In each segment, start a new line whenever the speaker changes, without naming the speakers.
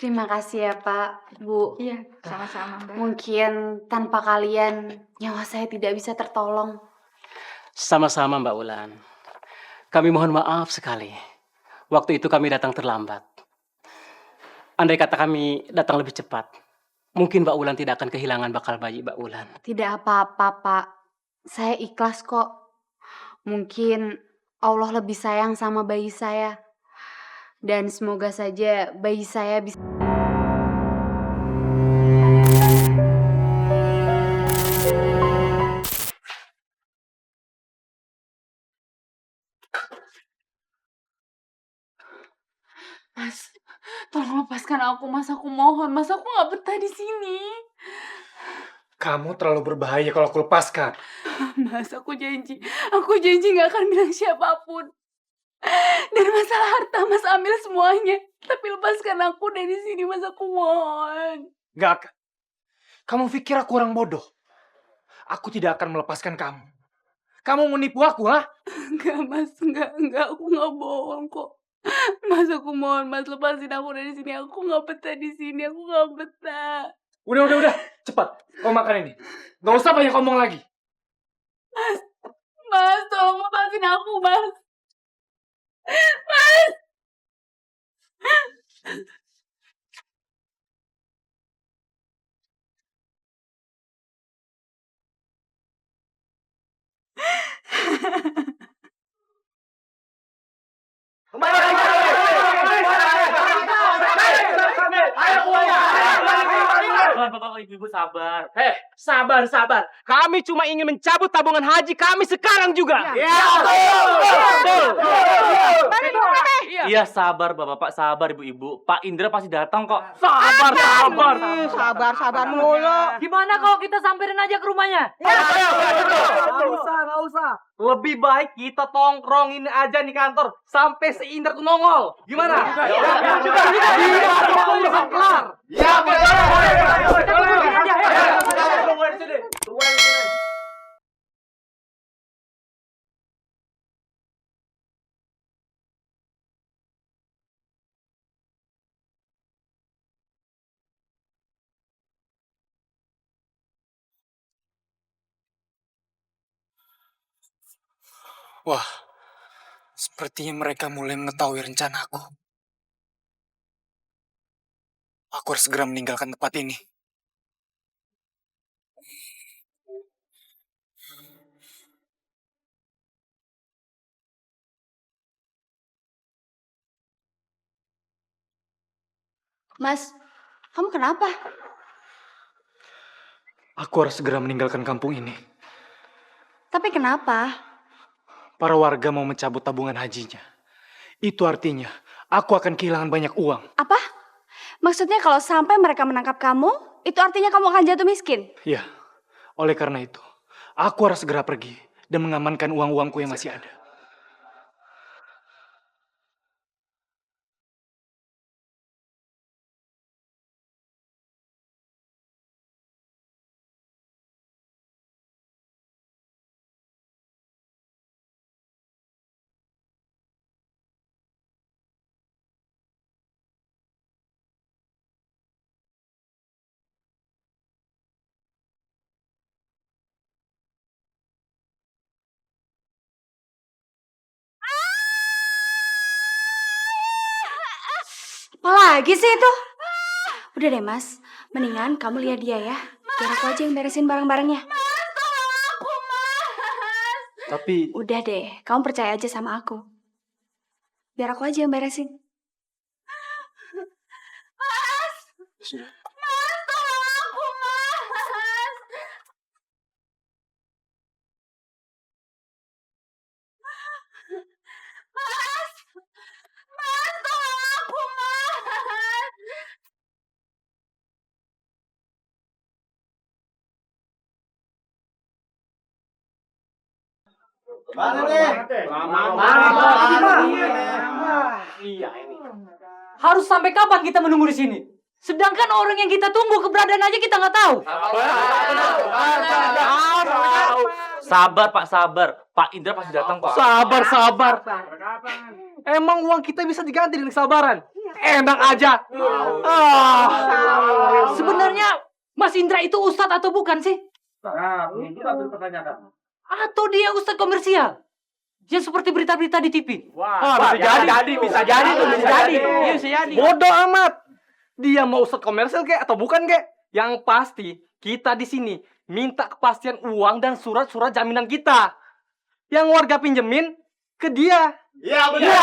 Terima kasih ya Pak, Bu.
Iya, sama-sama Mbak.
Mungkin tanpa kalian nyawa saya tidak bisa tertolong.
Sama-sama Mbak Ulan. Kami mohon maaf sekali. Waktu itu kami datang terlambat. Andai kata kami datang lebih cepat, mungkin Mbak Ulan tidak akan kehilangan bakal bayi Mbak Ulan.
Tidak apa-apa Pak, saya ikhlas kok. Mungkin Allah lebih sayang sama bayi saya. Dan semoga saja bayi saya bisa... Mas, tolong lepaskan aku, Mas. Aku mohon, Mas. Aku nggak betah di sini.
Kamu terlalu berbahaya kalau aku lepaskan.
Mas, aku janji nggak akan bilang siapapun. Dan masalah harta, Mas ambil semuanya. Tapi lepaskan aku dari sini, Mas. Aku mohon.
Gak akan. Kamu pikir aku orang bodoh? Aku tidak akan melepaskan kamu. Kamu menipu aku, ha?
Enggak, Mas. Enggak. Aku nggak bohong kok. Mas, aku mohon, Mas. Lepasin aku dari sini. Aku nggak betah di sini. Aku nggak betah.
Udah. Cepat. Kau makan ini. Gak usah banyak ngomong lagi.
Mas, tolong lepasin aku, Mas.
Bapak ibu sabar.
Sabar. Kami cuma ingin mencabut tabungan haji kami sekarang juga.
Iya sabar bapak, sabar ibu-ibu. Pak Indra pasti datang kok.
Sabar mulu.
Gimana kalau kita samperin aja ke rumahnya? Nggak usah. Lebih baik kita tongkrongin aja nih kantor sampai si Indra tuh nongol. Gimana?
Ya, Wah, sepertinya mereka mulai mengetahui rencanaku. Aku harus segera meninggalkan tempat ini.
Mas, kamu kenapa?
Aku harus segera meninggalkan kampung ini.
Tapi kenapa?
Para warga mau mencabut tabungan hajinya. Itu artinya aku akan kehilangan banyak uang.
Apa? Maksudnya kalau sampai mereka menangkap kamu, itu artinya kamu akan jatuh miskin?
Ya, oleh karena itu, aku harus segera pergi dan mengamankan uang-uangku yang masih ada.
Apalagi sih itu? Udah deh Mas, mendingan kamu lihat dia ya. Biar aku aja yang beresin barang-barangnya. Mas, tolong aku Mas.
Tapi
Udah deh, kamu percaya aja sama aku. Biar aku aja yang beresin. Mas, tolong aku Mas. Mas, tolong aku Mas.
Iya ini. Harus sampai kapan kita menunggu di sini? Sedangkan orang yang kita tunggu keberadaan aja kita nggak tahu. Sabar Pak, sabar. Pak Indra pasti datang Pak.
Sabar. Emang uang kita bisa diganti dengan kesabaran?
Enak aja.
Sebenarnya Mas Indra itu ustadz atau bukan sih? Atau dia ustadz komersial? Yang seperti berita-berita di TV.
Bisa jadi tuh, bisa jadi.
Iya, bisa jadi.
Bodoh amat. Dia mau ustadz komersil kek atau bukan kek? Yang pasti kita di sini minta kepastian uang dan surat-surat jaminan kita. Yang warga pinjemin ke dia.
Iya
Iya,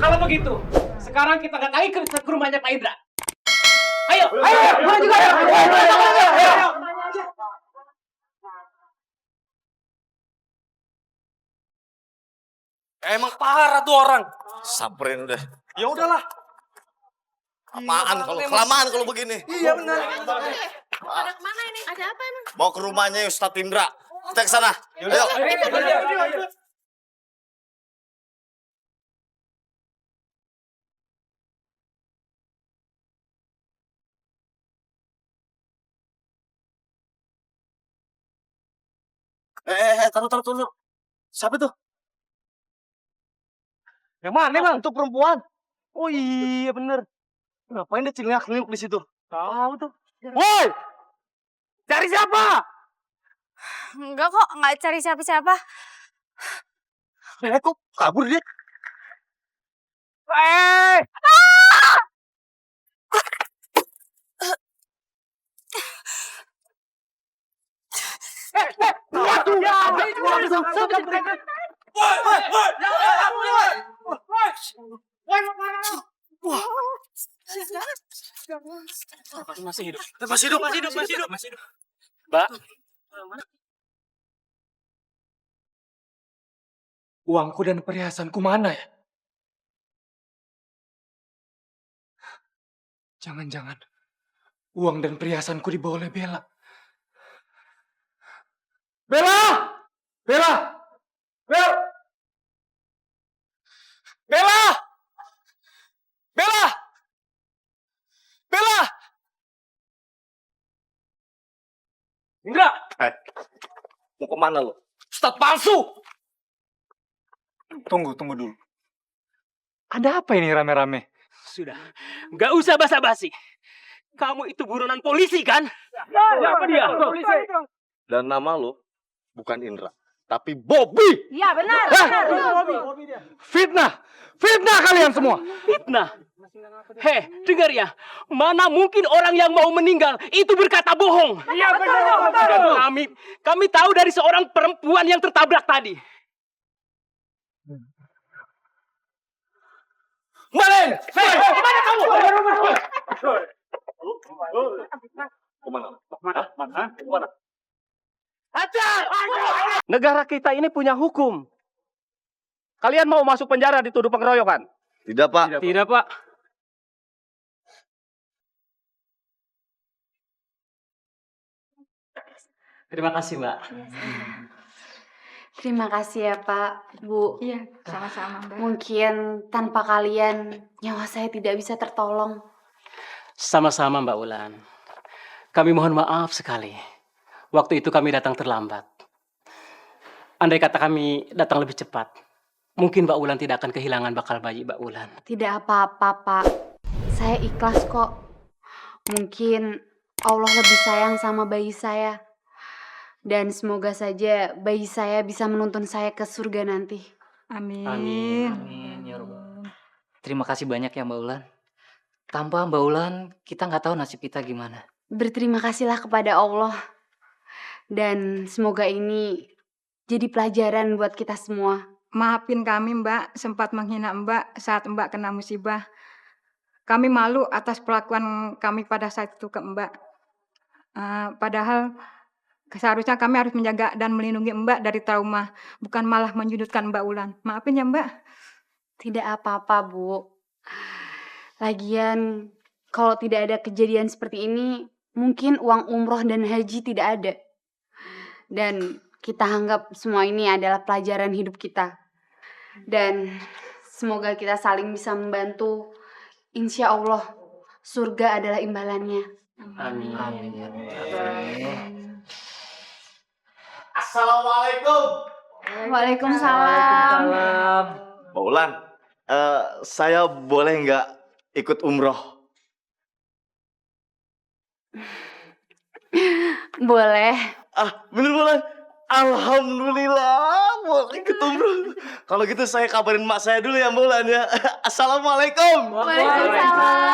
kalau begitu, sekarang kita datangi ke rumahnya Pak Indra. Ayo,
Gua juga.
Emang parah tuh orang. Samperin udah. Ya udahlah. Apaan kalau kelamaan kalau begini?
Iya benar.
Pada kemana ini? Ada apa emang?
Mau ke rumahnya Ustadz Indra. Kita ke sana. Ayo. Taruh. Siapa tuh?
Yang mana bang?
Itu perempuan.
Oh iya bener. Ngapain dia celingak-celinguk di situ? Tahu tuh.
Woi! Cari siapa?
Enggak kok, nggak cari siapa-siapa.
Kok kabur dia?
masih hidup.
Masih hidup.
Mbak,
Uangku dan perhiasanku mana ya? Jangan-jangan uang dan perhiasanku dibawa oleh Bella. Bella! Bella! Bella! Bella! Bella! Bella!
Indra,
Mau kemana lo?
ustadz palsu.
Tunggu dulu. Ada apa ini rame-rame?
sudah. Nggak usah basa-basi. Kamu itu buronan polisi kan?
Siapa dia?
Dan nama lo bukan Indra, tapi Bobby.
Iya benar.
Fitnah! Fitnah kalian semua!
Fitnah. Heh, dengar ya. Mana mungkin orang yang mau meninggal itu berkata bohong.
Iya benar.
Dan kami tahu dari seorang perempuan yang tertabrak tadi.
Malin!
Gimana kamu?
Kemana?
Negara kita ini punya hukum. Kalian mau masuk penjara dituduh pengeroyokan?
Tidak, Pak.
Tidak, Pak. Terima kasih, Mbak.
Terima kasih ya Pak, Bu.
Iya, sama-sama Mbak.
Mungkin tanpa kalian nyawa saya tidak bisa tertolong.
Sama-sama, Mbak Ulan. Kami mohon maaf sekali. Waktu itu kami datang terlambat. Andai kata kami datang lebih cepat, mungkin Mbak Ulan tidak akan kehilangan bakal bayi Mbak Ulan.
Tidak apa-apa Pak, saya ikhlas kok. Mungkin Allah lebih sayang sama bayi saya. Dan semoga saja bayi saya bisa menuntun saya ke surga nanti.
Amin.
Amin ya Rabbal. Terima kasih banyak ya Mbak Ulan. Tanpa Mbak Ulan, kita nggak tahu nasib kita gimana.
Berterima kasihlah kepada Allah. Dan semoga ini jadi pelajaran buat kita semua.
Maafin kami Mbak, sempat menghina Mbak saat Mbak kena musibah. Kami malu atas perlakuan kami pada saat itu ke Mbak. Padahal seharusnya kami harus menjaga dan melindungi Mbak dari trauma, bukan malah menyudutkan Mbak Ulan. Maafin ya Mbak.
Tidak apa-apa Bu. Lagian kalau tidak ada kejadian seperti ini, mungkin uang umroh dan haji tidak ada. Dan kita anggap semua ini adalah pelajaran hidup kita. Dan semoga kita saling bisa membantu. Insya Allah surga adalah imbalannya.
Amin.
Assalamualaikum.
Waalaikumsalam.
Mbak Ulan, Saya boleh nggak ikut umroh?
Boleh.
Bener Bulan? Alhamdulillah, boleh ikut umroh. Kalau gitu saya kabarin mak saya dulu ya Bulan ya. Assalamualaikum.
Waalaikumsalam.